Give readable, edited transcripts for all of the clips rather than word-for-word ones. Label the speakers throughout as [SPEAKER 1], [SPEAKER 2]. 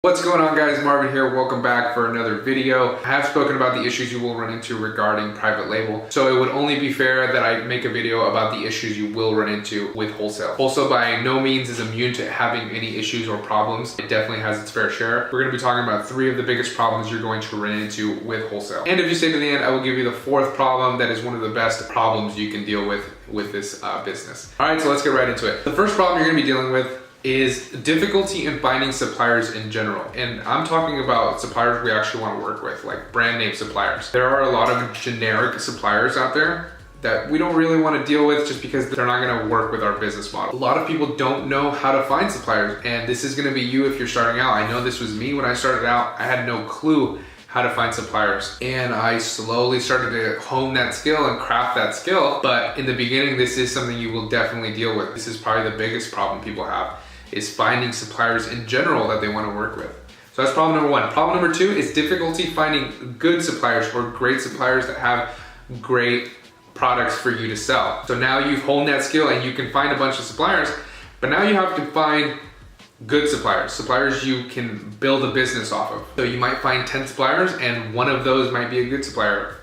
[SPEAKER 1] What's going on, guys? Marvin here. Welcome back for another video. I have spoken about the issues you will run into regarding private label, so it would only be fair that I make a video about the issues you will run into with wholesale. Wholesale by no means is immune to having any issues or problems. It definitely has its fair share. We're going to be talking about 3 of the biggest problems you're going to run into with wholesale. And if you stay to the end, I will give you the 4th problem that is one of the best problems you can deal with this business. All right, so let's get right into it. The first problem you're going to be dealing with is difficulty in finding suppliers in general. And I'm talking about suppliers we actually want to work with, like brand name suppliers. There are a lot of generic suppliers out there that we don't really want to deal with just because they're not going to work with our business model. A lot of people don't know how to find suppliers, and this is going to be you if you're starting out. I know this was me when I started out. I had no clue how to find suppliers, and I slowly started to hone that skill and craft that skill. But in the beginning, this is something you will definitely deal with. This is probably the biggest problem people have, is finding suppliers in general that they want to work with. So that's problem number 1. Problem number 2 is difficulty finding good suppliers or great suppliers that have great products for you to sell. So now you've honed that skill and you can find a bunch of suppliers, but now you have to find good suppliers you can build a business off of. So you might find 10 suppliers and one of those might be a good supplier,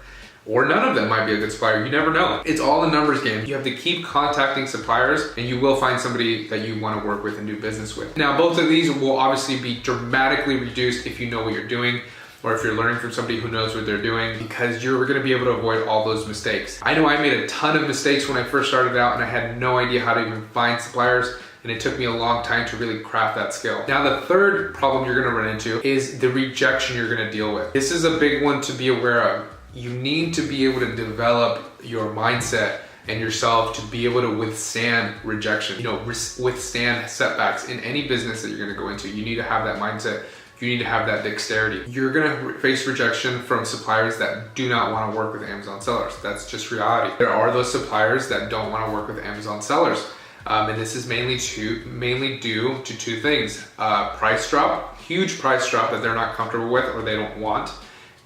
[SPEAKER 1] or none of them might be a good supplier. You never know. It's all a numbers game. You have to keep contacting suppliers and you will find somebody that you want to work with and do business with. Now, both of these will obviously be dramatically reduced if you know what you're doing, or if you're learning from somebody who knows what they're doing, because you're gonna be able to avoid all those mistakes. I know I made a ton of mistakes when I first started out and I had no idea how to even find suppliers, and it took me a long time to really craft that skill. Now, the third problem you're gonna run into is the rejection you're gonna deal with. This is a big one to be aware of. You need to be able to develop your mindset and yourself to be able to withstand rejection, withstand setbacks in any business that you're gonna go into. You need to have that mindset. You need to have that dexterity. You're gonna face rejection from suppliers that do not wanna work with Amazon sellers. That's just reality. There are those suppliers that don't wanna work with Amazon sellers. And this is mainly due to 2 things. Price drop, huge price drop that they're not comfortable with or they don't want,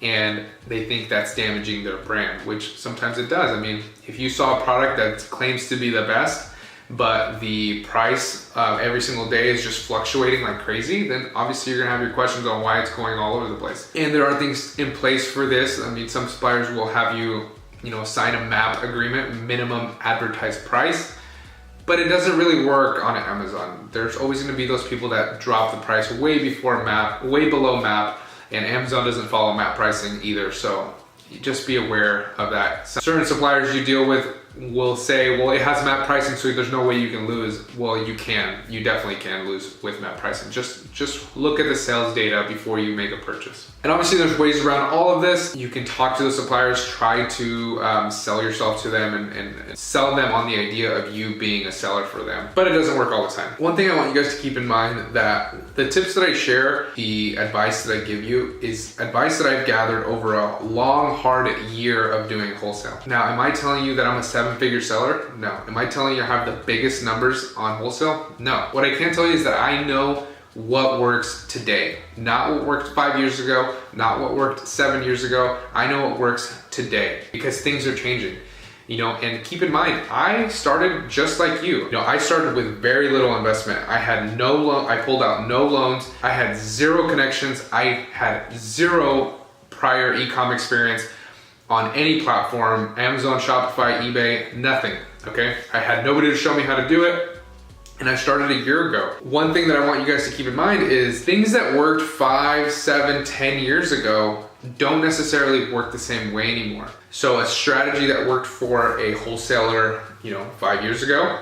[SPEAKER 1] and they think that's damaging their brand, which sometimes it does. I mean, if you saw a product that claims to be the best, but the price every single day is just fluctuating like crazy, then obviously you're gonna have your questions on why it's going all over the place. And there are things in place for this. I mean, some suppliers will have you, sign a MAP agreement, minimum advertised price, but it doesn't really work on Amazon. There's always gonna be those people that drop the price way before MAP, way below MAP, and Amazon doesn't follow MAP pricing either, so just be aware of that. Certain suppliers you deal with will say, well, it has MAP pricing, so there's no way you can lose. Well, you can. You definitely can lose with MAP pricing. Just look at the sales data before you make a purchase. And obviously there's ways around all of this. You can talk to the suppliers, try to sell yourself to them and sell them on the idea of you being a seller for them. But it doesn't work all the time. One thing I want you guys to keep in mind, that the tips that I share, the advice that I give you, is advice that I've gathered over a long, hard year of doing wholesale. Now, am I telling you that I'm a 7-figure seller? No. Am I telling you I have the biggest numbers on wholesale? No. What I can tell you is that I know what works today, not what worked 5 years ago, not what worked 7 years ago. I know what works today because things are changing. And keep in mind, I started just like you. I started with very little investment. I had no loan. I pulled out no loans. I had 0 connections. I had 0 prior e-com experience on any platform, Amazon, Shopify, eBay, nothing, okay? I had nobody to show me how to do it, and I started a year ago. One thing that I want you guys to keep in mind is things that worked 5, 7, 10 years ago don't necessarily work the same way anymore. So a strategy that worked for a wholesaler, 5 years ago,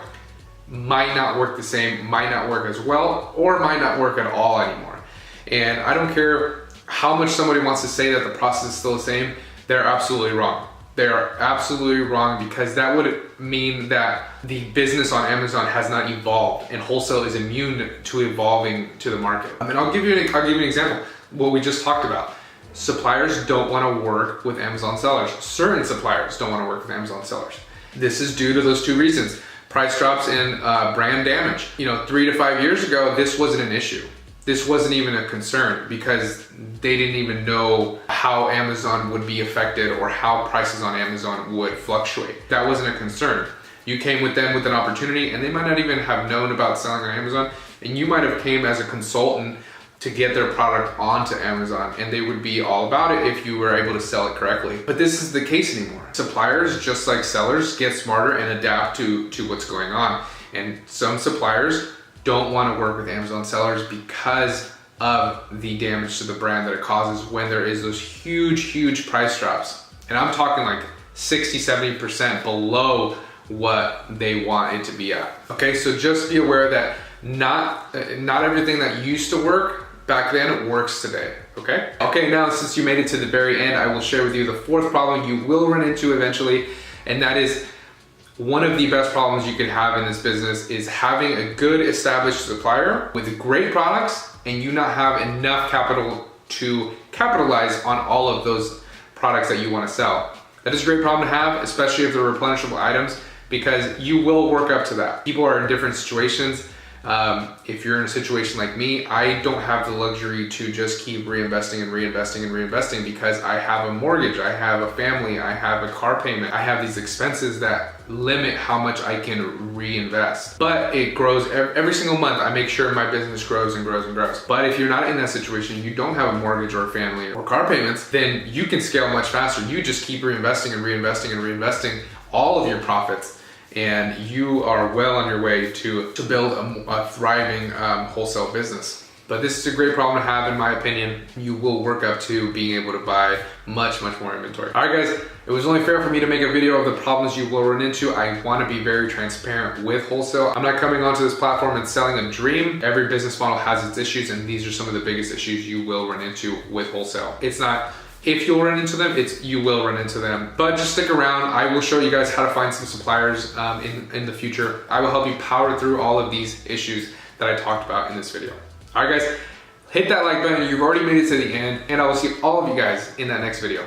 [SPEAKER 1] might not work the same, might not work as well, or might not work at all anymore. And I don't care how much somebody wants to say that the process is still the same, they're absolutely wrong. They are absolutely wrong, because that would mean that the business on Amazon has not evolved, and wholesale is immune to evolving to the market. And I'll give you an example. What we just talked about. Suppliers don't want to work with Amazon sellers. Certain suppliers don't want to work with Amazon sellers. This is due to those 2 reasons: price drops and brand damage. 3 to 5 years ago, this wasn't an issue. This wasn't even a concern because they didn't even know how Amazon would be affected or how prices on Amazon would fluctuate. That wasn't a concern. You came with them with an opportunity and they might not even have known about selling on Amazon, and you might have came as a consultant to get their product onto Amazon, and they would be all about it if you were able to sell it correctly. But this is the case anymore. Suppliers, just like sellers, get smarter and adapt to what's going on. And some suppliers don't want to work with Amazon sellers because of the damage to the brand that it causes when there is those huge price drops. And I'm talking like 60-70% below what they want it to be at. Okay, so just be aware that not everything that used to work back then works today. Okay, now since you made it to the very end, I will share with you the fourth problem you will run into eventually, and that is one of the best problems you could have in this business is having a good established supplier with great products and you not have enough capital to capitalize on all of those products that you want to sell. That is a great problem to have, especially if they're replenishable items, because you will work up to that. People are in different situations. If you're in a situation like me, I don't have the luxury to just keep reinvesting because I have a mortgage, I have a family, I have a car payment, I have these expenses that limit how much I can reinvest. But it grows every single month. I make sure my business grows and grows and grows. But if you're not in that situation, you don't have a mortgage or a family or car payments, then you can scale much faster. You just keep reinvesting all of your profits, and you are well on your way to build a thriving wholesale business. But this is a great problem to have, in my opinion. You will work up to being able to buy much more inventory. All right, guys, it was only fair for me to make a video of the problems you will run into. I want to be very transparent with wholesale. I'm not coming onto this platform and selling a dream. Every business model has its issues, and these are some of the biggest issues you will run into with wholesale. It's not if you'll run into them, it's you will run into them. But just stick around. I will show you guys how to find some suppliers in the future. I will help you power through all of these issues that I talked about in this video. All right, guys, hit that like button. You've already made it to the end, and I will see all of you guys in that next video.